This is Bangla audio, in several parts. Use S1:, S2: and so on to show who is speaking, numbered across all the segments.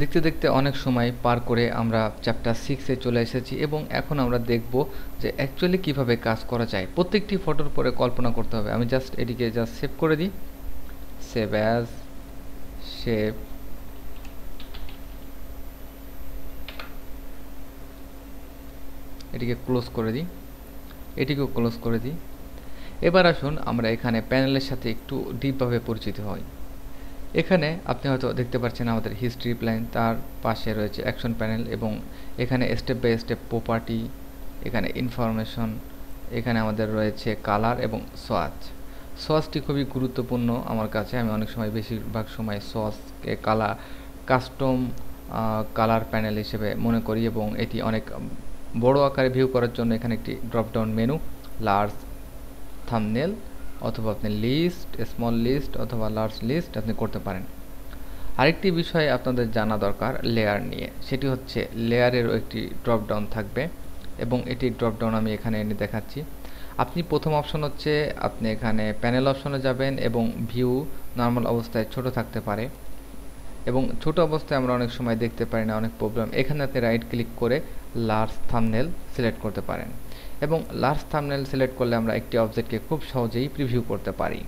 S1: দেখতে দেখতে অনেক সময় পার করে আমরা চ্যাপ্টার 6-এ চলে এসেছি এবং এখন আমরা দেখব যে অ্যাকচুয়ালি কিভাবে কাজ করা যায়। প্রত্যেকটি ফটোর পরে কল্পনা করতে হবে। আমি জাস্ট এটিকে জাস্ট সেভ করে দিই, সেভ অ্যাজ, সেভ, এটিকে ক্লোজ করে দিই, এটিকেও ক্লোজ করে দিই। এবার আসুন আমরা এখানে প্যানেলের সাথে একটু ডিপভাবে পরিচিত হই। এখানে আপনি হয়তো দেখতে পাচ্ছেন আমাদের হিস্ট্রি প্ল্যান, তার পাশে রয়েছে অ্যাকশন প্যানেল এবং এখানে স্টেপ বাই স্টেপ প্রপার্টি, এখানে ইনফরমেশন, এখানে আমাদের রয়েছে কালার এবং সোয়াচটি খুবই গুরুত্বপূর্ণ আমার কাছে। আমি অনেক সময় বেশিরভাগ সময় সোয়াচকে কাস্টম কালার প্যানেল হিসেবে মনে করি এবং এটি অনেক বড় আকারে ভিউ করার জন্য এখানে একটি ড্রপডাউন মেনু, লার্জ থাম্বনেল অথবা আপনি লিস্ট, স্মল লিস্ট অথবা লার্জ লিস্ট আপনি করতে পারেন। আরেকটি বিষয় আপনাদের জানা দরকার লেয়ার নিয়ে, সেটি হচ্ছে লেয়ারেরও একটি ড্রপডাউন থাকবে এবং এটি ড্রপডাউন আমি এখানে এনে দেখাচ্ছি। আপনি প্রথম অপশন হচ্ছে আপনি এখানে প্যানেল অপশনে যাবেন এবং ভিউ নর্মাল অবস্থায় ছোট থাকতে পারে এবং ছোট অবস্থায় আমরা অনেক সময় দেখতে পারি না, অনেক প্রবলেম। এখানে আপনি রাইট ক্লিক করে লার্জ থাম্বনেল সিলেক্ট করতে পারেন এবং লার্জ থাম্বনেল সিলেক্ট করলে আমরা একটি অবজেক্টকে খুব সহজেই প্রিভিউ করতে পারি।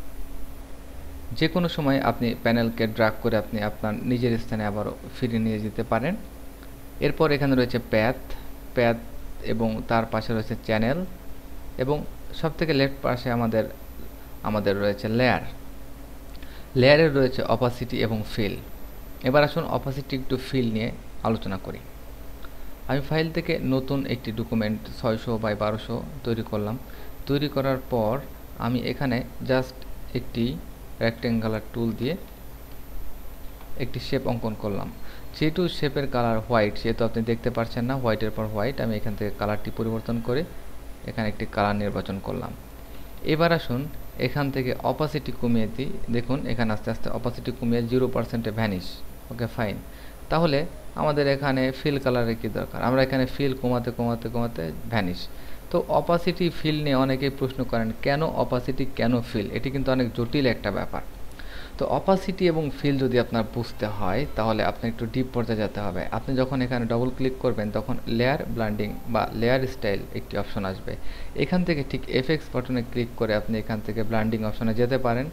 S1: যে কোনো সময় আপনি প্যানেলকে ড্র্যাগ করে আপনি আপনার নিজের স্থানে আবারও ফিরিয়ে নিয়ে যেতে পারেন। এরপর এখানে রয়েছে প্যাথ এবং তার পাশে রয়েছে চ্যানেল এবং সবথেকে লেফট পাশে আমাদের রয়েছে লেয়ারের রয়েছে অপাসিটি এবং ফিল। এবার আসুন অপাসিটি একটু ফিল নিয়ে আলোচনা করি। আমি ফাইল থেকে নতুন একটি ডকুমেন্ট 600x1200 তৈরি করলাম। তৈরি করার পর আমি এখানে জাস্ট একটি রেক্টেঙ্গুলার টুল দিয়ে একটি শেপ অঙ্কন করলাম। যেহেতু শেপের কালার হোয়াইট, সেহেতু আপনি দেখতে পাচ্ছেন না হোয়াইটের পর হোয়াইট। আমি এখান থেকে কালারটি পরিবর্তন করে এখানে একটি কালার নির্বাচন করলাম। এবার আসুন এখান থেকে অপাসিটি কমিয়ে দিই। দেখুন এখানে আস্তে আস্তে অপাসিটি কমিয়ে 0%-এ ভ্যানিশ। ওকে, ফাইন। তাহলে আমাদের এখানে ফিল কালারের কি দরকার, আমরা এখানে ফিল কমাতে কমাতে কমাতে ভ্যানিশ। তো অপাসিটি ফিল নিয়ে অনেকেই প্রশ্ন করেন কেন অপাসিটি, কেন ফিল, এটি কিন্তু অনেক জটিল একটা ব্যাপার। তো অপাসিটি এবং ফিল যদি আপনার বুঝতে হয় তাহলে আপনি একটু ডিপ পর্যায়ে যেতে হবে। আপনি যখন এখানে ডবল ক্লিক করবেন তখন লেয়ার ব্লেন্ডিং বা লেয়ার স্টাইল একটি অপশন আসবে। এখান থেকে ঠিক এফএক্স বাটনে ক্লিক করে আপনি এখান থেকে ব্লেন্ডিং অপশনে যেতে পারেন।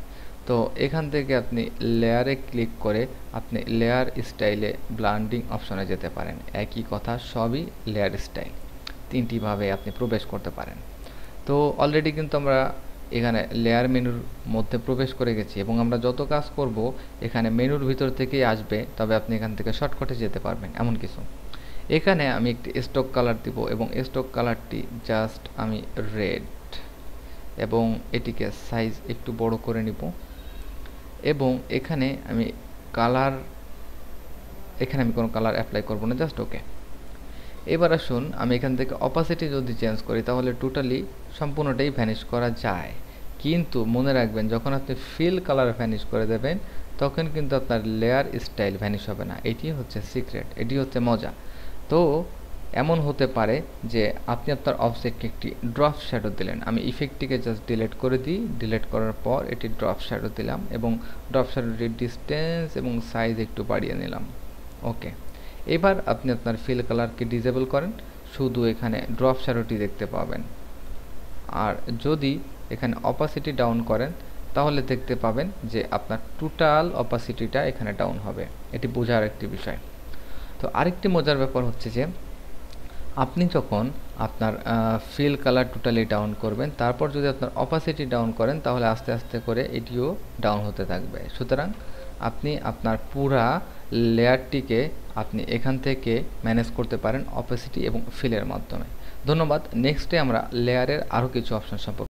S1: তো এখান থেকে আপনি লেয়ারে ক্লিক করে আপনি লেয়ার স্টাইলে ব্লেন্ডিং অপশনে যেতে পারেন। একই কথা, সবই লেয়ার স্টাইল, তিনটিভাবে আপনি প্রবেশ করতে পারেন। তো অলরেডি কিন্তু আমরা এখানে লেয়ার মেনুর মধ্যে প্রবেশ করে গেছি এবং আমরা যত কাজ করব এখানে মেনুর ভিতর থেকেই আসবে, তবে আপনি এখান থেকে শর্টকাটে যেতে পারবেন এমন কিছু। এখানে আমি একটি স্টক কালার দিব এবং স্টক কালারটি জাস্ট আমি রেড এবং এটিকে সাইজ একটু বড় করে নিব এবং এখানে আমি কোনো কালার অ্যাপ্লাই করব না, জাস্ট ওকে। এবার আসুন আমি এখান থেকে অপাসিটি যদি চেঞ্জ করি তাহলে টোটালি সম্পূর্ণটাই ভ্যানিশ করা যায়, কিন্তু মনে রাখবেন যখন আপনি ফিল কালার ভ্যানিশ করে দেবেন তখন কিন্তু আপনার লেয়ার স্টাইল ভ্যানিশ হবে না। এটি হচ্ছে সিক্রেট, এটি হচ্ছে মজা। তো এমন হতে পারে যে আপনি আপনার অবজেক্টকে একটি ড্রপ শ্যাডো দিলেন। আমি ইফেক্টটিকে জাস্ট ডিলিট করে দিই, ডিলিট করার পর এটি ড্রপ শ্যাডো দিলাম এবং ড্রপ শ্যাডোটির ডিস্টেন্স এবং সাইজ একটু বাড়িয়ে নিলাম। ওকে, এবার আপনি আপনার ফিল কালারকে ডিসেবল করেন, শুধু এখানে ড্রপ শ্যাডোটি দেখতে পাবেন। আর যদি এখানে অপাসিটি ডাউন করেন তাহলে দেখতে পাবেন যে আপনার টোটাল অপাসিটিটা এখানে ডাউন হবে। এটি বোঝার একটি বিষয়। তো আরেকটি মজার ব্যাপার হচ্ছে যে আপনি যখন আপনার ফিল কালার টোটালি ডাউন করবেন তারপর যদি আপনার অপাসিটি ডাউন করেন তাহলে আস্তে আস্তে করে এটিও ডাউন হতে থাকবে। সুতরাং আপনি আপনার পুরা লেয়ারটিকে আপনি এখান থেকে ম্যানেজ করতে পারেন অপাসিটি এবং ফিলের মাধ্যমে। ধন্যবাদ। নেক্সটে আমরা লেয়ারের আরও কিছু অপশন সম্পর্কে